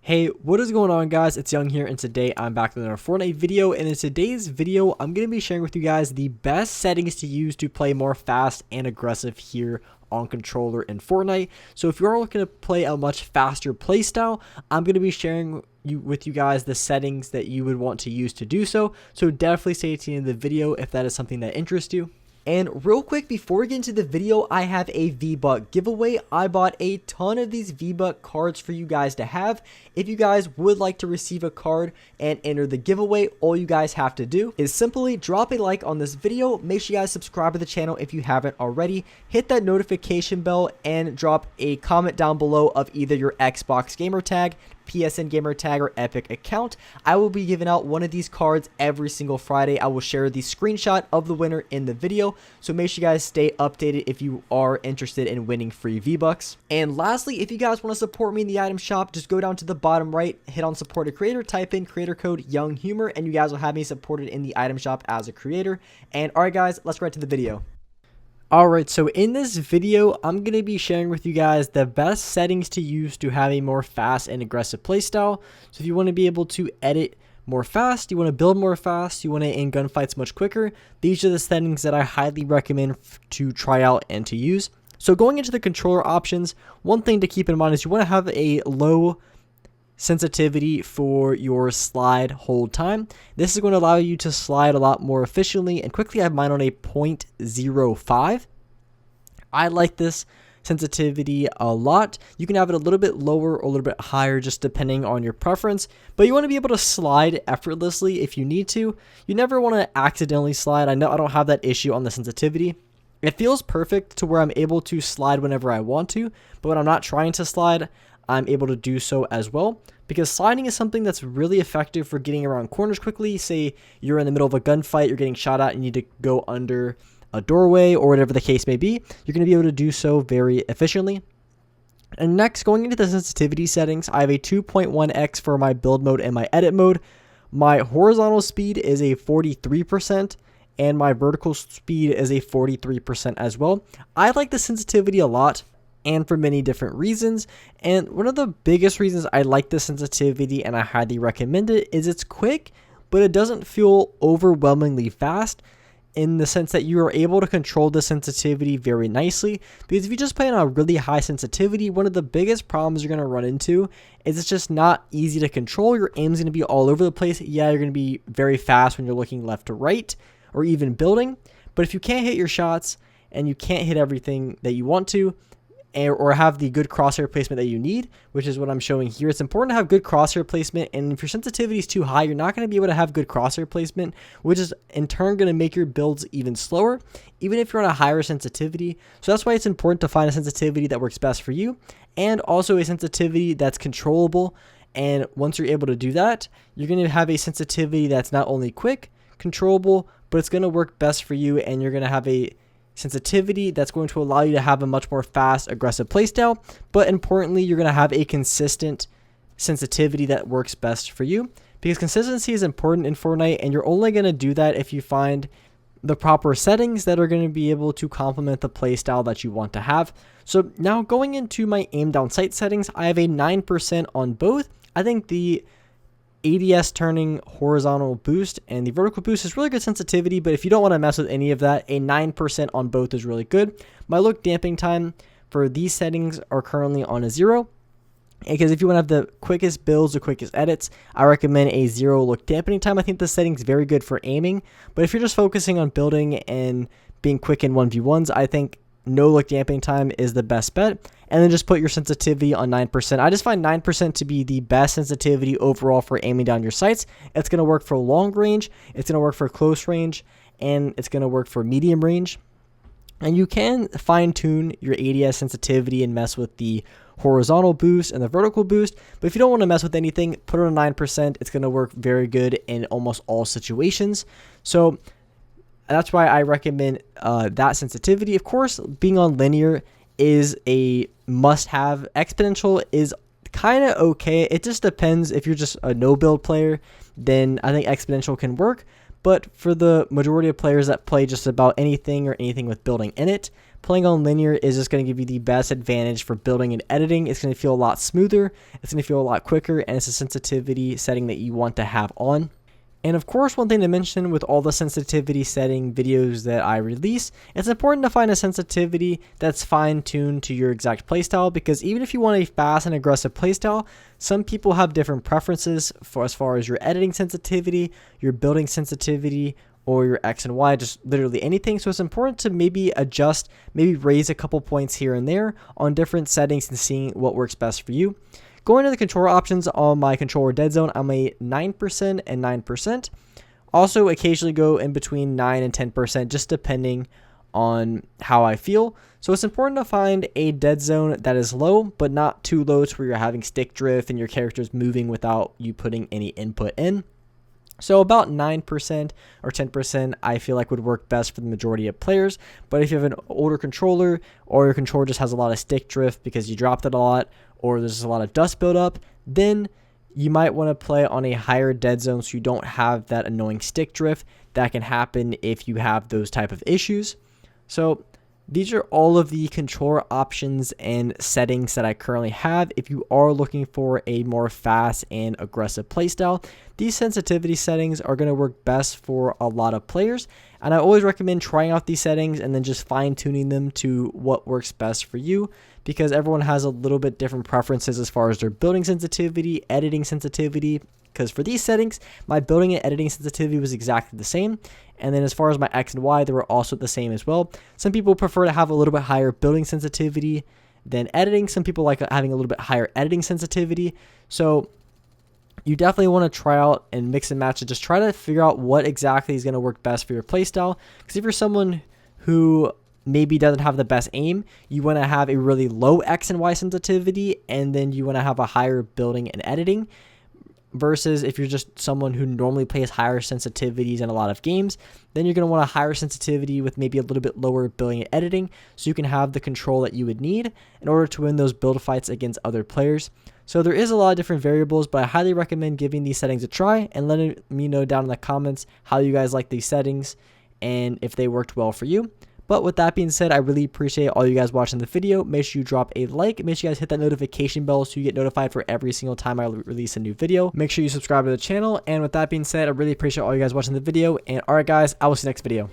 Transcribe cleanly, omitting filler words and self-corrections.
Hey, what is going on, guys? It's Young here, and today I'm back with another Fortnite video. And in today's video, I'm going to be sharing with you guys the best settings to use to play more fast and aggressive here on controller in Fortnite. So if you're looking to play a much faster playstyle, I'm going to be sharing with you guys the settings that you would want to use to do so. So definitely stay tuned in the video if that is something that interests you. And real quick, before we get into the video, I have a VBuck giveaway. I bought a ton of these VBuck cards for you guys to have. If you guys would like to receive a card and enter the giveaway, all you guys have to do is simply drop a like on this video. Make sure you guys subscribe to the channel if you haven't already. Hit that notification bell and drop a comment down below of either your Xbox gamer tag, PSN gamer tag, or Epic account. I will be giving out one of these cards every single Friday. I will share the screenshot of the winner in the video, so make sure you guys stay updated if you are interested in winning free V-Bucks. And lastly, if you guys want to support me in the item shop, just go down to the bottom right, hit on support a creator, type in creator code Young Humor, and you guys will have me supported in the item shop as a creator. And alright guys, let's get right to the video. Alright, so in this video, I'm going to be sharing with you guys the best settings to use to have a more fast and aggressive playstyle. So if you want to be able to edit more fast, you want to build more fast, you want to end gunfights much quicker, these are the settings that I highly recommend to try out and to use. So going into the controller options, one thing to keep in mind is you want to have a low sensitivity for your slide hold time. This is going to allow you to slide a lot more efficiently and quickly. I have mine on a 0.05. I like this sensitivity a lot. You can have it a little bit lower or a little bit higher just depending on your preference, but you want to be able to slide effortlessly if you need to. You never want to accidentally slide. I know I don't have that issue on the sensitivity. It feels perfect to where I'm able to slide whenever I want to, but when I'm not trying to slide, I'm able to do so as well, because sliding is something that's really effective for getting around corners quickly. Say you're in the middle of a gunfight, you're getting shot at, and you need to go under a doorway or whatever the case may be, you're going to be able to do so very efficiently. And next, going into the sensitivity settings, I have a 2.1x for my build mode and my edit mode. My horizontal speed is a 43%. And my vertical speed is a 43% as well. I like the sensitivity a lot, and for many different reasons. And one of the biggest reasons I like the sensitivity and I highly recommend it is it's quick, but it doesn't feel overwhelmingly fast, in the sense that you are able to control the sensitivity very nicely. Because if you just play on a really high sensitivity, one of the biggest problems you're going to run into is it's just not easy to control. Your aim's going to be all over the place. Yeah, you're going to be very fast when you're looking left to right or even building, but if you can't hit your shots and you can't hit everything that you want to, or have the good crosshair placement that you need, which is what I'm showing here, it's important to have good crosshair placement. And if your sensitivity is too high, you're not going to be able to have good crosshair placement, which is in turn going to make your builds even slower, even if you're on a higher sensitivity. So that's why it's important to find a sensitivity that works best for you, and also a sensitivity that's controllable. And once you're able to do that, you're going to have a sensitivity that's not only quick, controllable, but it's going to work best for you, and you're going to have a sensitivity that's going to allow you to have a much more fast, aggressive playstyle. But importantly, you're going to have a consistent sensitivity that works best for you, because consistency is important in Fortnite, and you're only going to do that if you find the proper settings that are going to be able to complement the playstyle that you want to have. So now going into my aim down sight settings, I have a 9% on both. I think the ADS turning horizontal boost and the vertical boost is really good sensitivity, but if you don't want to mess with any of that, a 9% on both is really good. My look damping time for these settings are currently on a 0, because if you want to have the quickest builds, the quickest edits, I recommend a 0 look dampening time. I think the setting's very good for aiming, but if you're just focusing on building and being quick in 1v1s, I think no look dampening time is the best bet. And then just put your sensitivity on 9%. I just find 9% to be the best sensitivity overall for aiming down your sights. It's going to work for long range, it's going to work for close range, and it's going to work for medium range. And you can fine tune your ADS sensitivity and mess with the horizontal boost and the vertical boost. But if you don't want to mess with anything, put it on 9%. It's going to work very good in almost all situations. So that's why I recommend that sensitivity. Of course, being on linear is a must-have. Exponential is kind of okay. It just depends. If you're just a no-build player, then I think exponential can work. but for the majority of players that play just about anything or anything with building in it, playing on linear is just going to give you the best advantage for building and editing. It's going to feel a lot smoother, it's going to feel a lot quicker, and it's a sensitivity setting that you want to have on. And of course, one thing to mention with all the sensitivity setting videos that I release, it's important to find a sensitivity that's fine-tuned to your exact playstyle, because even if you want a fast and aggressive playstyle, some people have different preferences for as far as your editing sensitivity, your building sensitivity, or your X and Y, just literally anything. So it's important to maybe adjust, maybe raise a couple points here and there on different settings and seeing what works best for you. Going to the controller options on my controller Deadzone, I'm a 9% and 9%. Also occasionally go in between 9 and 10%, just depending on how I feel. So it's important to find a Deadzone that is low, but not too low to where you're having stick drift and your character's moving without you putting any input in. So about 9% or 10% I feel like would work best for the majority of players. But if you have an older controller, or your controller just has a lot of stick drift because you dropped it a lot, or there's a lot of dust buildup, then you might want to play on a higher Deadzone so you don't have that annoying stick drift that can happen if you have those type of issues. So these are all of the controller options and settings that I currently have. If you are looking for a more fast and aggressive playstyle, these sensitivity settings are going to work best for a lot of players. And I always recommend trying out these settings and then just fine tuning them to what works best for you, because everyone has a little bit different preferences as far as their building sensitivity, editing sensitivity. Because for these settings, my building and editing sensitivity was exactly the same. And then as far as my X and Y, they were also the same as well. Some people prefer to have a little bit higher building sensitivity than editing. Some people like having a little bit higher editing sensitivity. So you definitely want to try out and mix and match and just try to figure out what exactly is going to work best for your playstyle. Because if you're someone who maybe doesn't have the best aim, you want to have a really low X and Y sensitivity, and then you want to have a higher building and editing. Versus if you're just someone who normally plays higher sensitivities in a lot of games, then you're going to want a higher sensitivity with maybe a little bit lower building and editing, so you can have the control that you would need in order to win those build fights against other players. So there is a lot of different variables, but I highly recommend giving these settings a try and letting me know down in the comments how you guys like these settings and if they worked well for you. But with that being said, I really appreciate all you guys watching the video. Make sure you drop a like. Make sure you guys hit that notification bell so you get notified for every single time I release a new video. Make sure you subscribe to the channel. And with that being said, I really appreciate all you guys watching the video. And alright guys, I will see you next video.